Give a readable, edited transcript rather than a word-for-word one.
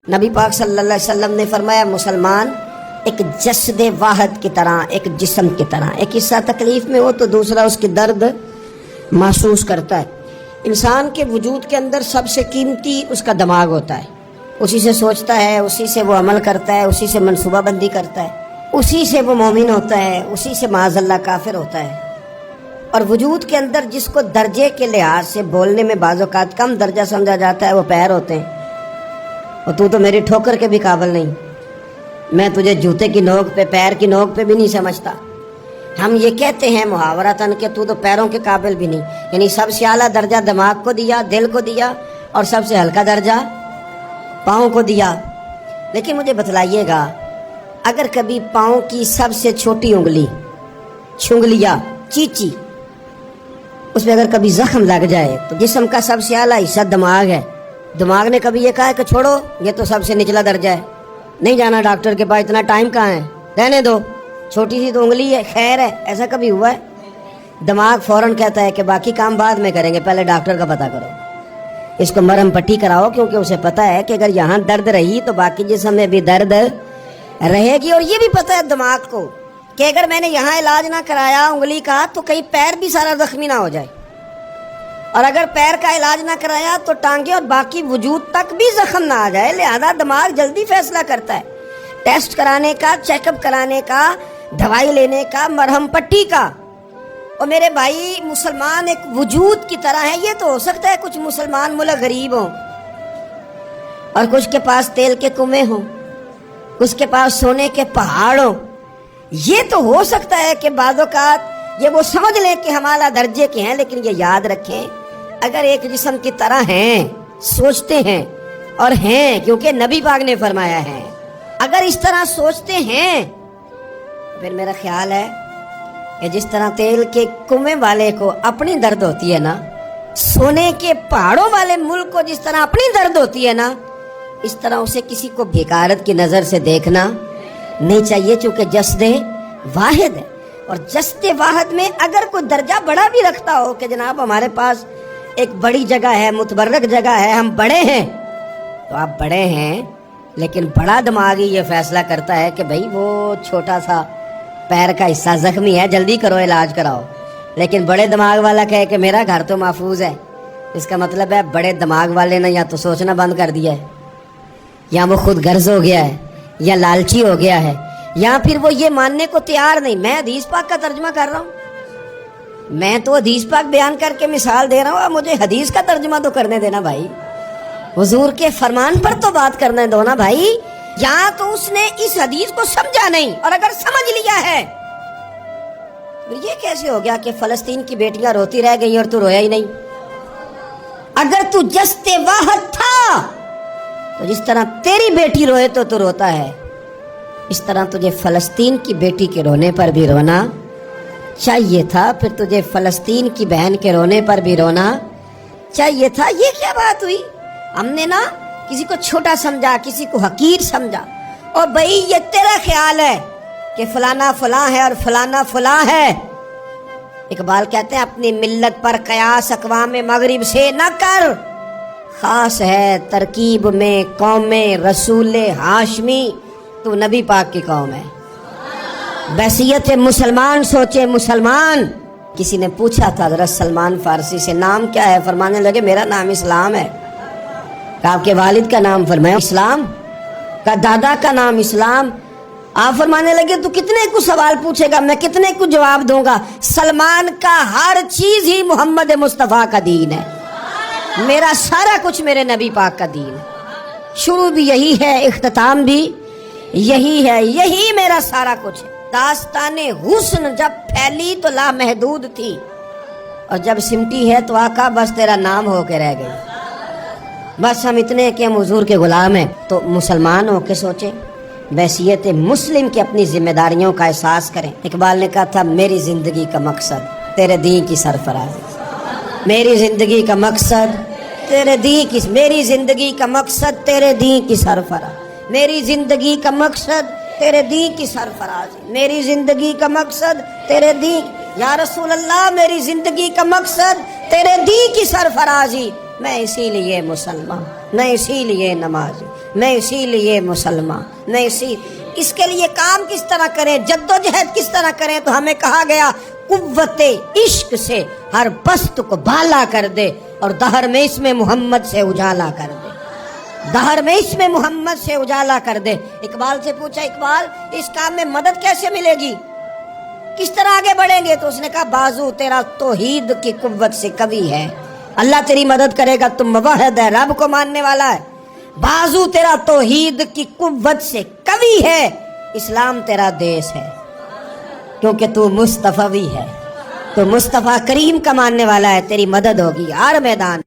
نبی پاک صلی اللہ علیہ وسلم نے فرمایا مسلمان ایک جسد واحد کی طرح، ایک جسم کی طرح، ایک حصہ تکلیف میں ہو تو دوسرا اس کی درد محسوس کرتا ہے۔ انسان کے وجود کے اندر سب سے قیمتی اس کا دماغ ہوتا ہے، اسی سے سوچتا ہے، اسی سے وہ عمل کرتا ہے، اسی سے منصوبہ بندی کرتا ہے، اسی سے وہ مومن ہوتا ہے، اسی سے معاذ اللہ کافر ہوتا ہے۔ اور وجود کے اندر جس کو درجے کے لحاظ سے بولنے میں بعض اوقات کم درجہ سمجھا جاتا ہے وہ پیر ہوتے ہیں۔ اور تو میری ٹھوکر کے بھی قابل نہیں، میں تجھے جوتے کی نوک پہ، پیر کی نوک پہ بھی نہیں سمجھتا۔ ہم یہ کہتے ہیں محاورتاً کہ تو پیروں کے قابل بھی نہیں، یعنی سب سے اعلیٰ درجہ دماغ کو دیا، دل کو دیا، اور سب سے ہلکا درجہ پاؤں کو دیا۔ لیکن مجھے بتلائیے گا، اگر کبھی پاؤں کی سب سے چھوٹی انگلی، چھنگلیا، چیچی، اس میں اگر کبھی زخم لگ جائے تو جسم کا سب سے اعلیٰ حصہ دماغ ہے، دماغ نے کبھی یہ کہا ہے کہ چھوڑو یہ تو سب سے نچلا درجہ ہے، نہیں جانا ڈاکٹر کے پاس، اتنا ٹائم کہاں ہے، رہنے دو، چھوٹی سی تو انگلی ہے، خیر ہے؟ ایسا کبھی ہوا ہے؟ دماغ فوراً کہتا ہے کہ باقی کام بعد میں کریں گے، پہلے ڈاکٹر کا پتہ کرو، اس کو مرہم پٹی کراؤ، کیونکہ اسے پتہ ہے کہ اگر یہاں درد رہی تو باقی جسم میں بھی درد رہے گی۔ اور یہ بھی پتہ ہے دماغ کو کہ اگر میں نے یہاں علاج نہ کرایا انگلی کا تو کہیں پیر بھی سارا زخمی نہ ہو جائے، اور اگر پیر کا علاج نہ کرایا تو ٹانگیں اور باقی وجود تک بھی زخم نہ آ جائے۔ لہذا دماغ جلدی فیصلہ کرتا ہے، ٹیسٹ کرانے کا، چیک اپ کرانے کا، دوائی لینے کا، مرہم پٹی کا۔ اور میرے بھائی مسلمان ایک وجود کی طرح ہے، یہ تو ہو سکتا ہے کچھ مسلمان ملک غریب ہوں اور کچھ کے پاس تیل کے کنویں ہوں، کچھ کے پاس سونے کے پہاڑ ہوں، یہ تو ہو سکتا ہے کہ بعض اوقات یہ وہ سمجھ لیں کہ ہم اعلیٰ درجے کے ہیں، لیکن یہ یاد رکھیں اگر ایک جسم کی طرح ہیں، سوچتے ہیں اور ہیں، کیونکہ نبی پاک نے فرمایا ہے، اگر اس طرح سوچتے ہیں پھر میرا خیال ہے کہ جس طرح تیل کے کنویں والے کو اپنی درد ہوتی ہے نا، سونے کے پہاڑوں والے ملک کو جس طرح اپنی درد ہوتی ہے نا، اس طرح اسے کسی کو بھیکارت کی نظر سے دیکھنا نہیں چاہیے، چونکہ جسد واحد ہے۔ اور جسد واحد میں اگر کوئی درجہ بڑا بھی رکھتا ہو کہ جناب ہمارے پاس ایک بڑی جگہ ہے، متبرک جگہ ہے، ہم بڑے ہیں، تو آپ بڑے ہیں، لیکن بڑا دماغ ہی یہ فیصلہ کرتا ہے کہ بھائی وہ چھوٹا سا پیر کا حصہ زخمی ہے، جلدی کرو علاج کراؤ۔ لیکن بڑے دماغ والا کہے کہ میرا گھر تو محفوظ ہے، اس کا مطلب ہے بڑے دماغ والے نے یا تو سوچنا بند کر دیا ہے، یا وہ خود غرض ہو گیا ہے، یا لالچی ہو گیا ہے، یا پھر وہ یہ ماننے کو تیار نہیں۔ میں حدیث پاک کا ترجمہ کر رہا ہوں، میں تو حدیث پاک بیان کر کے مثال دے رہا ہوں، مجھے حدیث کا ترجمہ تو کرنے دینا بھائی، حضور کے فرمان پر تو بات کرنے دو نا بھائی۔ یہاں تو اس نے اس حدیث کو سمجھا نہیں، اور اگر سمجھ لیا ہے یہ کیسے ہو گیا کہ فلسطین کی بیٹیاں روتی رہ گئی اور تو رویا ہی نہیں؟ اگر تو جسد واحد تھا تو جس طرح تیری بیٹی روئے تو روتا ہے، اس طرح تجھے فلسطین کی بیٹی کے رونے پر بھی رونا چاہیے تھا، پھر تجھے فلسطین کی بہن کے رونے پر بھی رونا چاہیے تھا۔ یہ کیا بات ہوئی؟ ہم نے نا کسی کو چھوٹا سمجھا، کسی کو حقیر سمجھا، اور بھائی یہ تیرا خیال ہے کہ فلانا فلاں ہے اور فلانا فلاں ہے۔ اقبال کہتے ہیں اپنی ملت پر قیاس اقوام مغرب سے نہ کر، خاص ہے ترکیب میں قوم رسول ہاشمی، تو نبی پاک کی قوم ہے۔ بحثیت مسلمان سوچے مسلمان۔ کسی نے پوچھا تھا حضرت سلمان فارسی سے نام کیا ہے؟ فرمانے لگے میرا نام اسلام ہے۔ کہا آپ کے والد کا نام؟ فرمایا اسلام۔ کا دادا کا نام اسلام۔ آپ فرمانے لگے تو کتنے کو سوال پوچھے گا، میں کتنے کو جواب دوں گا؟ سلمان کا ہر چیز ہی محمد مصطفیٰ کا دین ہے، میرا سارا کچھ میرے نبی پاک کا دین ہے، شروع بھی یہی ہے، اختتام بھی یہی ہے، یہی میرا سارا کچھ ہے۔ داستان حسن جب پھیلی تو لامحدود تھی، اور جب سمٹی ہے تو آقا بس تیرا نام ہو کے رہ گئی۔ بس ہم اتنے کہ ہم حضور کے غلام ہیں۔ تو مسلمان ہو کے سوچیں، بحیثیت مسلم کی اپنی ذمہ داریوں کا احساس کریں۔ اقبال نے کہا تھا میری زندگی کا مقصد تیرے دین کی سرفرازی، میری زندگی کا مقصد تیرے دین کی، میری زندگی کا مقصد تیرے دین کی سرفراز، میری زندگی کا مقصد تیرے دین کی سرفرازی، میری زندگی کا مقصد تیرے دین، یا رسول اللہ میری زندگی کا مقصد تیرے دین کی سرفرازی، میں اسی لیے مسلمان۔ میں اسی لیے نماز، میں اسی لیے مسلمان، میں اس کے لیے کام کس طرح کریں، جدوجہد کس طرح کریں؟ تو ہمیں کہا گیا قوت عشق سے ہر پست کو بالا کر دے اور دہر میں اس میں محمد سے اجالا کر دے، دہر میں اس میں محمد سے اجالا کر دے۔ اقبال سے پوچھا، اقبال اس کام میں مدد کیسے ملے گی، کس طرح آگے بڑھیں گے؟ تو اس نے کہا بازو تیرا توحید کی قوت سے قوی ہے، اللہ تیری مدد کرے گا، تم موحد ہے، رب کو ماننے والا ہے، بازو تیرا توحید کی قوت سے قوی ہے، اسلام تیرا دیس ہے، کیونکہ تو مصطفی ہے، تو مصطفیٰ کریم کا ماننے والا ہے، تیری مدد ہوگی ہر میدان۔